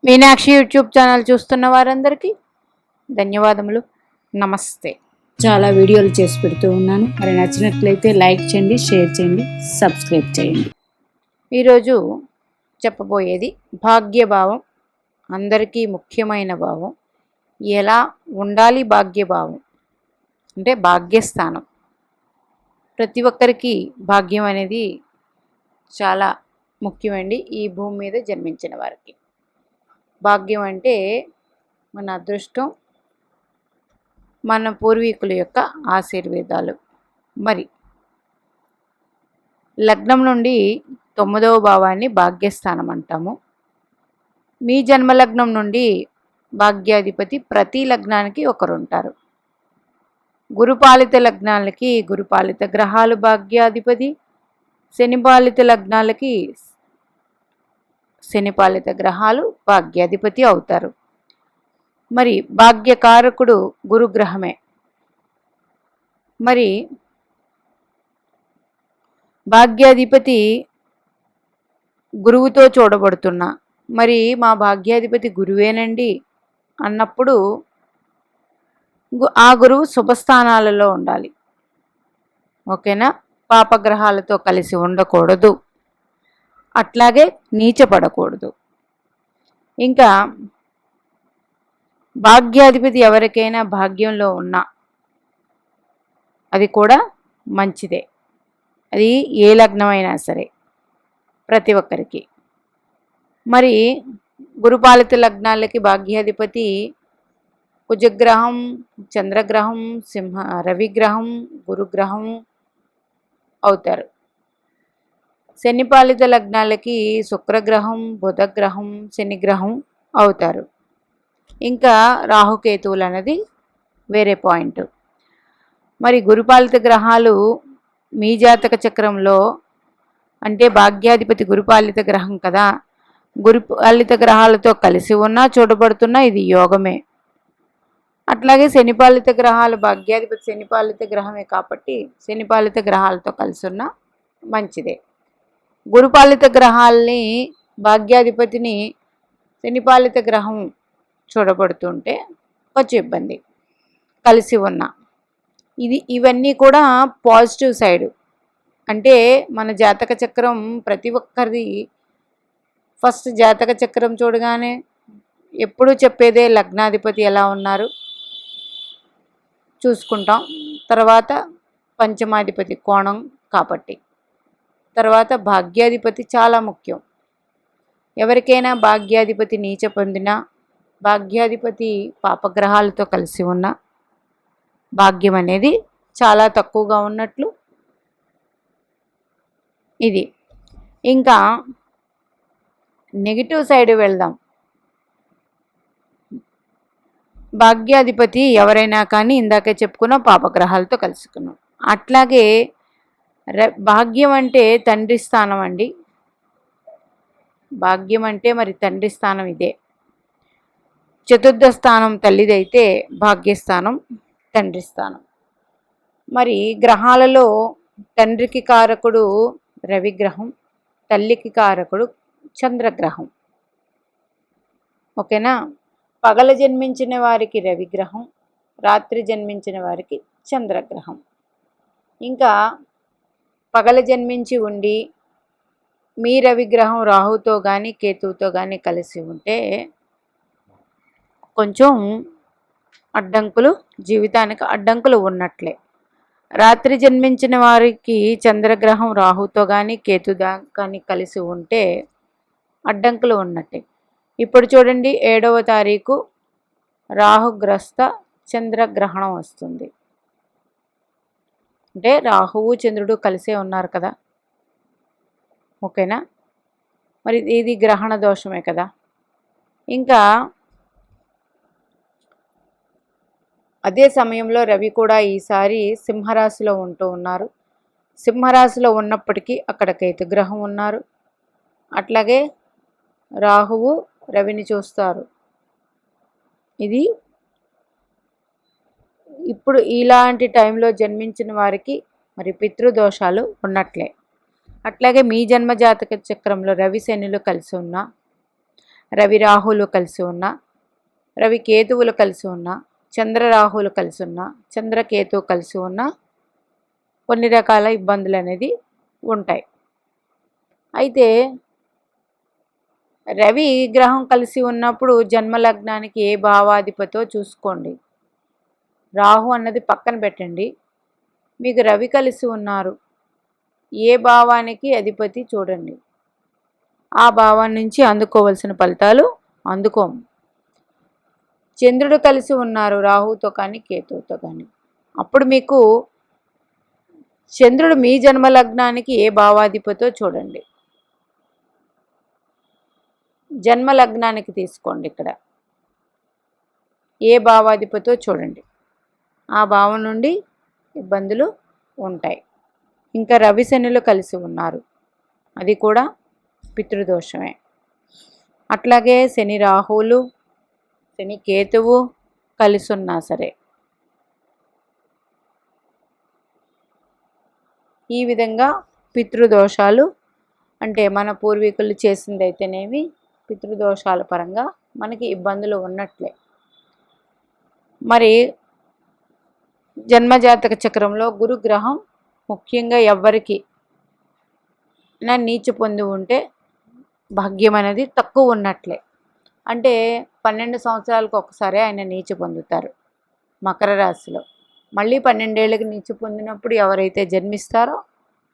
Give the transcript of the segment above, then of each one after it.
Meenakshi YouTube channel చూస్తున్న వారందరికీ ధన్యవాదములు. నమస్తే. చాలా వీడియోలు చేసి పెడుతూ ఉన్నాను. మరి నచ్చినట్లయితే లైక్ చేయండి, షేర్ చేయండి, సబ్స్క్రైబ్ చేయండి. ఈరోజు చెప్పబోయేది భాగ్యభావం. అందరికీ ముఖ్యమైన భావం. ఎలా ఉండాలి భాగ్యభావం అంటే భాగ్యస్థానం. ప్రతి ఒక్కరికి భాగ్యం అనేది చాలా ముఖ్యమండి. ఈ భూమి మీద జన్మించిన వారికి భాగ్యం అంటే మన అదృష్టం, మన పూర్వీకుల యొక్క ఆశీర్వేదాలు. మరి లగ్నం నుండి 9వ భావాన్ని భాగ్యస్థానం అంటాము. మీ జన్మలగ్నం నుండి భాగ్యాధిపతి ప్రతి లగ్నానికి ఒకరు ఉంటారు. గురుపాలిత లగ్నాలకి గురుపాలిత గ్రహాలు భాగ్యాధిపతి, శనిపాలిత లగ్నాలకి శనిపాలిత గ్రహాలు భాగ్యాధిపతి అవుతారు. మరి భాగ్యకారకుడు గురుగ్రహమే. మరి భాగ్యాధిపతి గురువుతో చూడబడుతున్నా, మరి మా భాగ్యాధిపతి గురువేనండి అన్నప్పుడు ఆ గురువు శుభస్థానాలలో ఉండాలి. ఓకేనా? పాపగ్రహాలతో కలిసి ఉండకూడదు, అట్లాగే నీచపడకూడదు. ఇంకా భాగ్యాధిపతి ఎవరికైనా భాగ్యంలో ఉన్నా అది కూడా మంచిదే. అది ఏ లగ్నమైనా సరే ప్రతి ఒక్కరికి. మరి గురుపాలిత లగ్నాలకి భాగ్యాధిపతి కుజగ్రహం, చంద్రగ్రహం, రవిగ్రహం, గురుగ్రహం అవుతారు. శనిపాలిత లగ్నాలకి శుక్రగ్రహం, బుధగ్రహం, శనిగ్రహం అవుతారు. ఇంకా రాహుకేతువులు అనేది వేరే పాయింట్. మరి గురుపాలిత గ్రహాలు మీ జాతక చక్రంలో అంటే భాగ్యాధిపతి గురుపాలిత గ్రహం కదా, గురుపాలిత గ్రహాలతో కలిసి ఉన్నా చూడబడుతున్నా ఇది యోగమే. అట్లాగే శనిపాలిత గ్రహాలు భాగ్యాధిపతి శనిపాలిత గ్రహమే కాబట్టి శనిపాలిత గ్రహాలతో కలిసి ఉన్నా మంచిదే. గురుపాలిత గ్రహాలని భాగ్యాధిపతిని శనిపాలిత గ్రహం చూడబడుతుంటే కొంచెం ఇబ్బంది కలిసి ఉన్నా. ఇవన్నీ కూడా పాజిటివ్ సైడు. అంటే మన జాతక చక్రం ప్రతి ఒక్కరిది ఫస్ట్ జాతక చక్రం చూడగానే ఎప్పుడూ చెప్పేదే లగ్నాధిపతి ఎలా ఉన్నారు చూసుకుంటాం. తర్వాత పంచమాధిపతి కోణం కాబట్టి, తర్వాత భాగ్యాధిపతి చాలా ముఖ్యం. ఎవరికైనా భాగ్యాధిపతి నీచ పొందినా, భాగ్యాధిపతి పాపగ్రహాలతో కలిసి ఉన్న భాగ్యం అనేది చాలా తక్కువగా ఉన్నట్లు ఇది. ఇంకా నెగిటివ్ సైడ్ వెళ్దాం. భాగ్యాధిపతి ఎవరైనా కానీ ఇందాకే చెప్పుకున్నాం పాపగ్రహాలతో కలుసుకున్నాం. అట్లాగే భాగ్యం అంటే తండ్రి స్థానం అండి. భాగ్యం అంటే మరి తండ్రి స్థానం ఇదే. చతుర్థ స్థానం తల్లిదైతే భాగ్యస్థానం తండ్రి స్థానం. మరి గ్రహాలలో తండ్రికి కారకుడు రవిగ్రహం, తల్లికి కారకుడు చంద్రగ్రహం. ఓకేనా? పగల జన్మించిన వారికి రవిగ్రహం, రాత్రి జన్మించిన వారికి చంద్రగ్రహం. ఇంకా పగల జన్మించి ఉండి మీ రవిగ్రహం రాహుతో కానీ కేతువుతో కానీ కలిసి ఉంటే కొంచెం అడ్డంకులు, జీవితానికి అడ్డంకులు ఉన్నట్లే. రాత్రి జన్మించిన వారికి చంద్రగ్రహం రాహుతో కానీ కేతుదా కానీ కలిసి ఉంటే అడ్డంకులు ఉన్నట్టే. ఇప్పుడు చూడండి 7వ తారీఖు రాహుగ్రస్త చంద్రగ్రహణం వస్తుంది. అంటే రాహువు చంద్రుడు కలిసే ఉన్నారు కదా. ఓకేనా? మరి ఇది గ్రహణ దోషమే కదా. ఇంకా అదే సమయంలో రవి కూడా ఈసారి సింహరాశిలో ఉంటూ ఉన్నారు. సింహరాశిలో ఉన్నప్పటికీ అక్కడ కేతుగ్రహం ఉన్నారు. అట్లాగే రాహువు రవిని చూస్తారు. ఇది ఇప్పుడు ఇలాంటి టైంలో జన్మించిన వారికి మరి పితృదోషాలు ఉన్నట్లే. అట్లాగే మీ జన్మజాతక చక్రంలో రవి శనులు కలిసి ఉన్న రవి రాహులు కలిసి ఉన్న, రవి కేతువులు కలిసి ఉన్న, చంద్ర రాహులు కలిసి ఉన్న, చంద్రకేతువు కలిసి ఉన్న కొన్ని రకాల ఇబ్బందులు అనేది ఉంటాయి. అయితే రవి గ్రహం కలిసి ఉన్నప్పుడు జన్మలగ్నానికి ఏ భావాధిపతో చూసుకోండి. రాహు అన్నది పక్కన పెట్టండి. మీకు రవి కలిసి ఉన్నారు, ఏ భావానికి అధిపతి చూడండి. ఆ భావం నుంచి అందుకోవలసిన ఫలితాలు అందుకోము. చంద్రుడు కలిసి ఉన్నారు రాహుతో కానీ కేతువుతో కానీ, అప్పుడు మీకు చంద్రుడు మీ జన్మలగ్నానికి ఏ భావాధిపతో చూడండి. జన్మలగ్నానికి తీసుకోండి, ఇక్కడ ఏ భావాధిపతో చూడండి. ఆ భావం నుండి ఇబ్బందులు ఉంటాయి. ఇంకా రవి శనులు కలిసి ఉన్నారు, అది కూడా పితృదోషమే. అట్లాగే శని రాహువులు, శని కేతువు కలిసి ఉన్నా సరే ఈ విధంగా పితృదోషాలు అంటే మన పూర్వీకులు చేసిందైతేనేవి పితృదోషాల పరంగా మనకి ఇబ్బందులు ఉన్నట్లే. మరి జన్మజాతక చక్రంలో గురుగ్రహం ముఖ్యంగా ఎవ్వరికి నీచ పొంది ఉంటే భాగ్యం అనేది తక్కువ ఉన్నట్లే. అంటే 12 సంవత్సరాలకు ఒకసారి ఆయన నీచ పొందుతారు మకర రాశిలో. మళ్ళీ 12 ఏళ్ళకి నీచ పొందినప్పుడు ఎవరైతే జన్మిస్తారో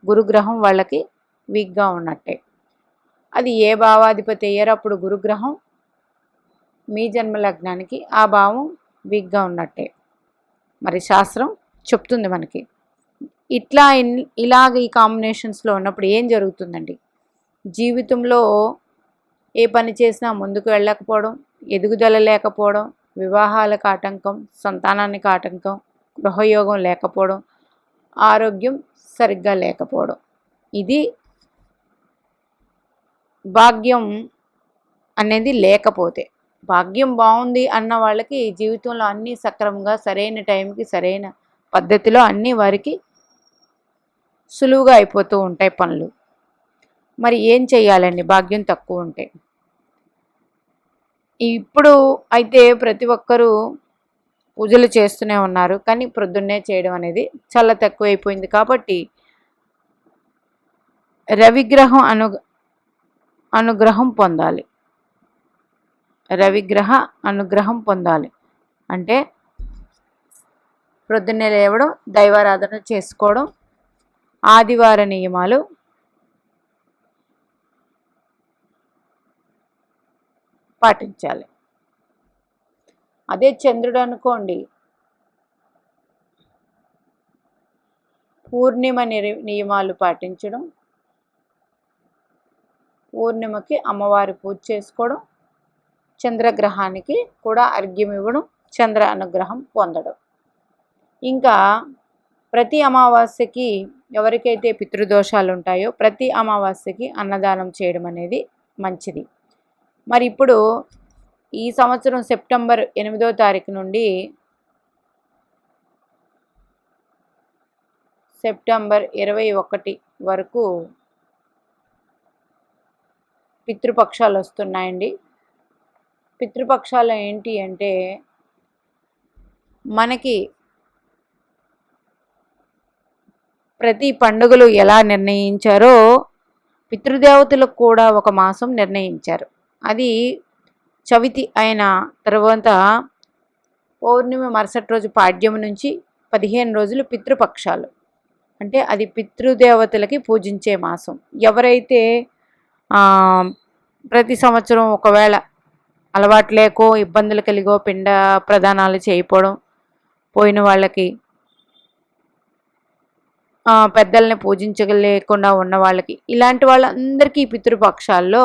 గురుగ్రహం వాళ్ళకి వీక్గా ఉన్నట్టే. అది ఏ భావాధిపతి అయ్యారో అప్పుడు గురుగ్రహం మీ జన్మలగ్నానికి ఆ భావం వీక్గా ఉన్నట్టే. మరి శాస్త్రం చెప్తుంది మనకి. ఇలాగ ఈ కాంబినేషన్స్లో ఉన్నప్పుడు ఏం జరుగుతుందండి? జీవితంలో ఏ పని చేసినా ముందుకు వెళ్ళకపోవడం, ఎదుగుదల లేకపోవడం, వివాహాలకు ఆటంకం, సంతానానికి ఆటంకం, గృహయోగం లేకపోవడం, ఆరోగ్యం సరిగ్గా లేకపోవడం. ఇది భాగ్యం అనేది లేకపోతే. భాగ్యం బాగుంది అన్న వాళ్ళకి జీవితంలో అన్నీ సక్రమంగా సరైన టైంకి సరైన పద్ధతిలో అన్నీ వారికి సులువుగా అయిపోతూ ఉంటాయి పనులు. మరి ఏం చెయ్యాలండి భాగ్యం తక్కువ ఉంటే? ఇప్పుడు అయితే ప్రతి ఒక్కరూ పూజలు చేస్తూనే ఉన్నారు, కానీ ప్రొద్దున్నే చేయడం అనేది చాలా తక్కువైపోయింది. కాబట్టి రవిగ్రహం అనుగ్రహం పొందాలి. రవిగ్రహ అనుగ్రహం పొందాలి అంటే ప్రొద్దున్నే లేవడం, దైవారాధన చేసుకోవడం, ఆదివార నియమాలు పాటించాలి. అదే చంద్రుడు అనుకోండి, పూర్ణిమ నియమాలు పాటించడం, పూర్ణిమకి అమ్మవారి పూజ చేసుకోవడం, చంద్రగ్రహానికి కూడా అర్ఘ్యం ఇవ్వడం, చంద్ర అనుగ్రహం పొందడం. ఇంకా ప్రతి అమావాస్యకి ఎవరికైతే పితృదోషాలు ఉంటాయో ప్రతి అమావాస్యకి అన్నదానం చేయడం అనేది మంచిది. మరి ఇప్పుడు ఈ సంవత్సరం సెప్టెంబర్ 8వ తారీఖు నుండి సెప్టెంబర్ 21 వరకు పితృపక్షాలు వస్తున్నాయండి. పితృపక్షాలు ఏంటి అంటే మనకి ప్రతి పండుగలు ఎలా నిర్ణయించారో పితృదేవతలకు కూడా ఒక మాసం నిర్ణయించారు. అది చవితి అయిన తర్వాత పౌర్ణమి మరుసటి రోజు పాడ్యం నుంచి 15 రోజులు పితృపక్షాలు. అంటే అది పితృదేవతలకి పూజించే మాసం. ఎవరైతే ప్రతి సంవత్సరం ఒకవేళ అలవాటు లేకో ఇబ్బందులు కలిగో పిండ ప్రదానాలు చేయకపోవడం, పోయిన వాళ్ళకి పెద్దల్ని పూజించలేకుండా ఉన్న వాళ్ళకి, ఇలాంటి వాళ్ళందరికీ పితృపక్షాల్లో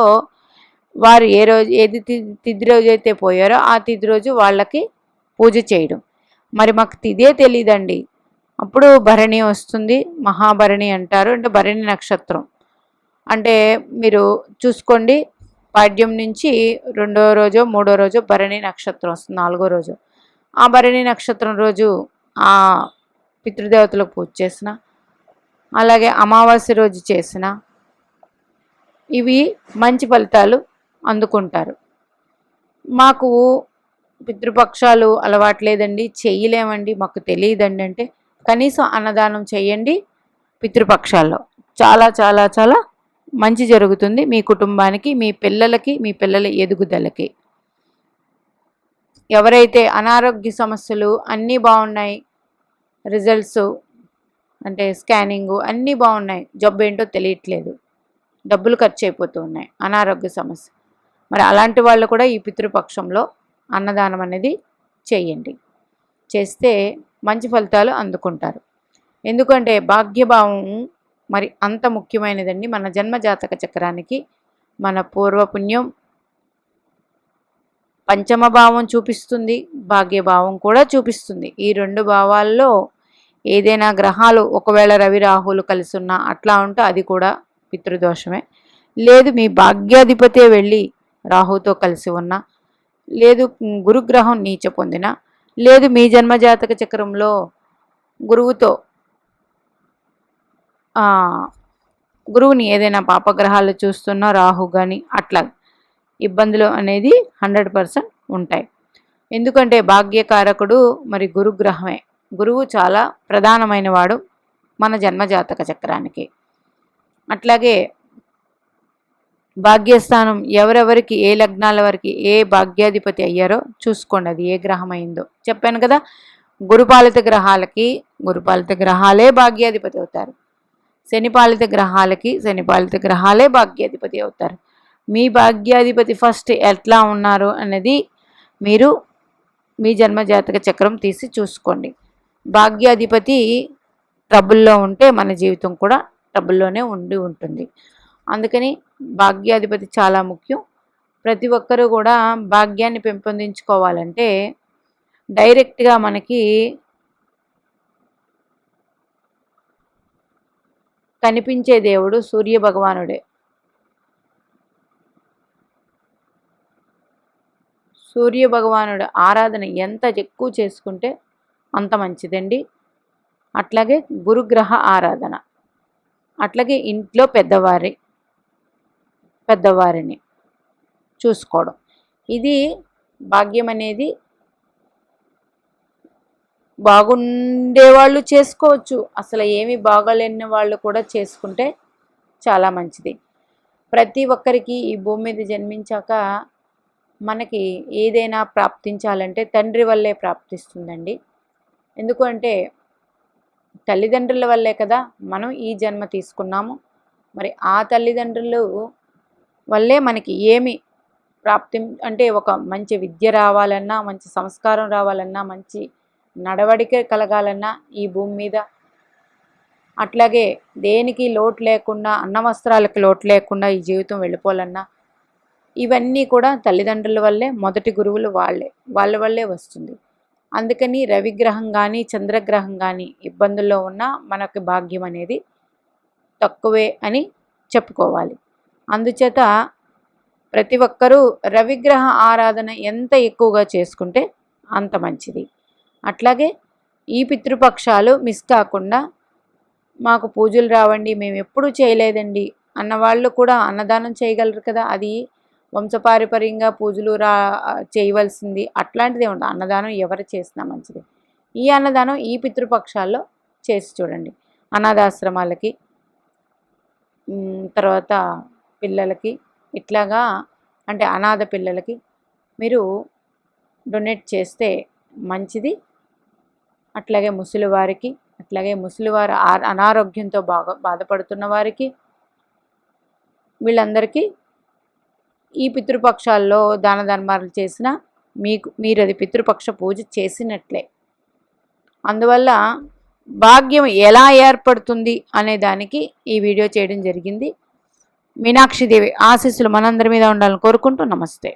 వారు ఏది తిథి రోజు అయితే పోయారో ఆ తిథి రోజు వాళ్ళకి పూజ చేయడం. మరి మాకు తిథే తెలియదండి. అప్పుడు భరణి వస్తుంది, మహాభరణి అంటారు. అంటే భరణి నక్షత్రం అంటే మీరు చూసుకోండి, పాడ్యం నుంచి 2వ రోజు 3వ రోజు భరణి నక్షత్రం వస్తుంది, 4వ రోజు. ఆ భరణి నక్షత్రం రోజు ఆ పితృదేవతలకు పూజ చేసిన, అలాగే అమావాస్య రోజు చేసిన ఇవి మంచి ఫలితాలు అందుకుంటారు. మాకు పితృపక్షాలు అలవాట్లేదండి, చెయ్యలేమండి, మాకు తెలియదండి అంటే కనీసం అన్నదానం చేయండి. పితృపక్షాల్లో చాలా చాలా చాలా మంచి జరుగుతుంది మీ కుటుంబానికి, మీ పిల్లలకి, మీ పిల్లల ఎదుగుదలకి. ఎవరైతే అనారోగ్య సమస్యలు అన్నీ బాగున్నాయి, రిజల్ట్స్ అంటే స్కానింగు అన్నీ బాగున్నాయి, జబ్బు ఏంటో తెలియట్లేదు, డబ్బులు ఖర్చు అయిపోతూ ఉన్నాయి, అనారోగ్య సమస్య, మరి అలాంటి వాళ్ళు కూడా ఈ పితృపక్షంలో అన్నదానం అనేది చేయండి. చేస్తే మంచి ఫలితాలు అందుకుంటారు. ఎందుకంటే భాగ్యభావం మరి అంత ముఖ్యమైనదండి. మన జన్మజాతక చక్రానికి మన పూర్వపుణ్యం పంచమ భావం చూపిస్తుంది, భాగ్యభావం కూడా చూపిస్తుంది. ఈ రెండు భావాల్లో ఏదైనా గ్రహాలు ఒకవేళ రవి రాహులు కలిసి ఉన్నా అట్లా ఉంటే అది కూడా పితృదోషమే. లేదు మీ భాగ్యాధిపతే వెళ్ళి రాహుతో కలిసి ఉన్నా, లేదు గురుగ్రహం నీచ పొందిన, లేదు మీ జన్మజాతక చక్రంలో గురువుతో గురువుని ఏదైనా పాపగ్రహాలు చూస్తున్నా, రాహు కానీ అట్లా ఇబ్బందులు అనేది 100% ఉంటాయి. ఎందుకంటే భాగ్యకారకుడు మరి గురుగ్రహమే. గురువు చాలా ప్రధానమైన వాడు మన జన్మజాతక చక్రానికి. అట్లాగే భాగ్యస్థానం ఎవరెవరికి ఏ లగ్నాల వరకు ఏ భాగ్యాధిపతి అయ్యారో చూసుకోండి, అది ఏ గ్రహం అయిందో. చెప్పాను కదా, గురుపాలిత గ్రహాలే భాగ్యాధిపతి అవుతారు, శనిపాలిత గ్రహాలే భాగ్యాధిపతి అవుతారు. మీ భాగ్యాధిపతి ఫస్ట్ ఎట్లా ఉన్నారు అనేది మీరు మీ జన్మజాతక చక్రం తీసి చూసుకోండి. భాగ్యాధిపతి ట్రబుల్లో ఉంటే మన జీవితం కూడా ట్రబుల్లోనే ఉంటుంది. అందుకని భాగ్యాధిపతి చాలా ముఖ్యం. ప్రతి ఒక్కరూ కూడా భాగ్యాన్ని పెంపొందించుకోవాలంటే డైరెక్ట్గా మనకి కనిపించే దేవుడు సూర్య భగవానుడే. సూర్య భగవానుడు ఆరాధన ఎంత ఎక్కువ చేసుకుంటే అంత మంచిదండి. అట్లాగే గురుగ్రహ ఆరాధన, అట్లాగే ఇంట్లో పెద్దవారిని చూసుకోవడం, ఇది భాగ్యం అనేది బాగుండేవాళ్ళు చేసుకోవచ్చు, అసలు ఏమీ బాగాలేని వాళ్ళు కూడా చేసుకుంటే చాలా మంచిది. ప్రతి ఒక్కరికి ఈ భూమి మీద జన్మించాక మనకి ఏదైనా ప్రాప్తించాలంటే తండ్రి వల్లే ప్రాప్తిస్తుందండి. ఎందుకంటే తల్లిదండ్రుల వల్లే కదా మనం ఈ జన్మ తీసుకున్నాము. మరి ఆ తల్లిదండ్రులు వల్లే మనకి ఏమి ప్రాప్తి అంటే ఒక మంచి విద్య రావాలన్నా, మంచి సంస్కారం రావాలన్నా, మంచి నడవడిక కలగాలన్నా ఈ భూమి మీద, అట్లాగే దేనికి లోటు లేకుండా, అన్న వస్త్రాలకు లోటు లేకుండా ఈ జీవితం వెళ్ళిపోవాలన్నా ఇవన్నీ కూడా తల్లిదండ్రుల వల్లే, మొదటి గురువులు వాళ్ళ వల్లే వస్తుంది. అందుకని రవిగ్రహం కానీ చంద్రగ్రహం కానీ ఇబ్బందుల్లో ఉన్నా మనకి భాగ్యం అనేది తక్కువే అని చెప్పుకోవాలి. అందుచేత ప్రతి ఒక్కరూ రవిగ్రహ ఆరాధన ఎంత ఎక్కువగా చేసుకుంటే అంత మంచిది. అట్లాగే ఈ పితృపక్షాలు మిస్ కాకుండా మాకు పూజలు రావండి, మేము ఎప్పుడూ చేయలేదండి అన్నవాళ్ళు కూడా అన్నదానం చేయగలరు కదా. అది వంశపారంపర్యంగా పూజలు చేయవలసింది అట్లాంటిదే ఉండదు. అన్నదానం ఎవరు చేసినా మంచిది. ఈ అన్నదానం ఈ పితృపక్షాల్లో చేసి చూడండి. అనాథాశ్రమాలకి, తర్వాత పిల్లలకి, ఇట్లాగా అంటే అనాథ పిల్లలకి మీరు డొనేట్ చేస్తే మంచిది. అట్లాగే ముసలివారికి, అట్లాగే ముసలివారు అనారోగ్యంతో బాధపడుతున్న వారికి, వీళ్ళందరికీ ఈ పితృపక్షాల్లో దాన ధర్మాలు చేసినా మీరు అది పితృపక్ష పూజ చేసినట్లే. అందువల్ల భాగ్యం ఎలా ఏర్పడుతుంది అనే దానికి ఈ వీడియో చేయడం జరిగింది. మీనాక్షిదేవి ఆశీస్సులు మనందరి మీద ఉండాలని కోరుకుంటూ నమస్తే.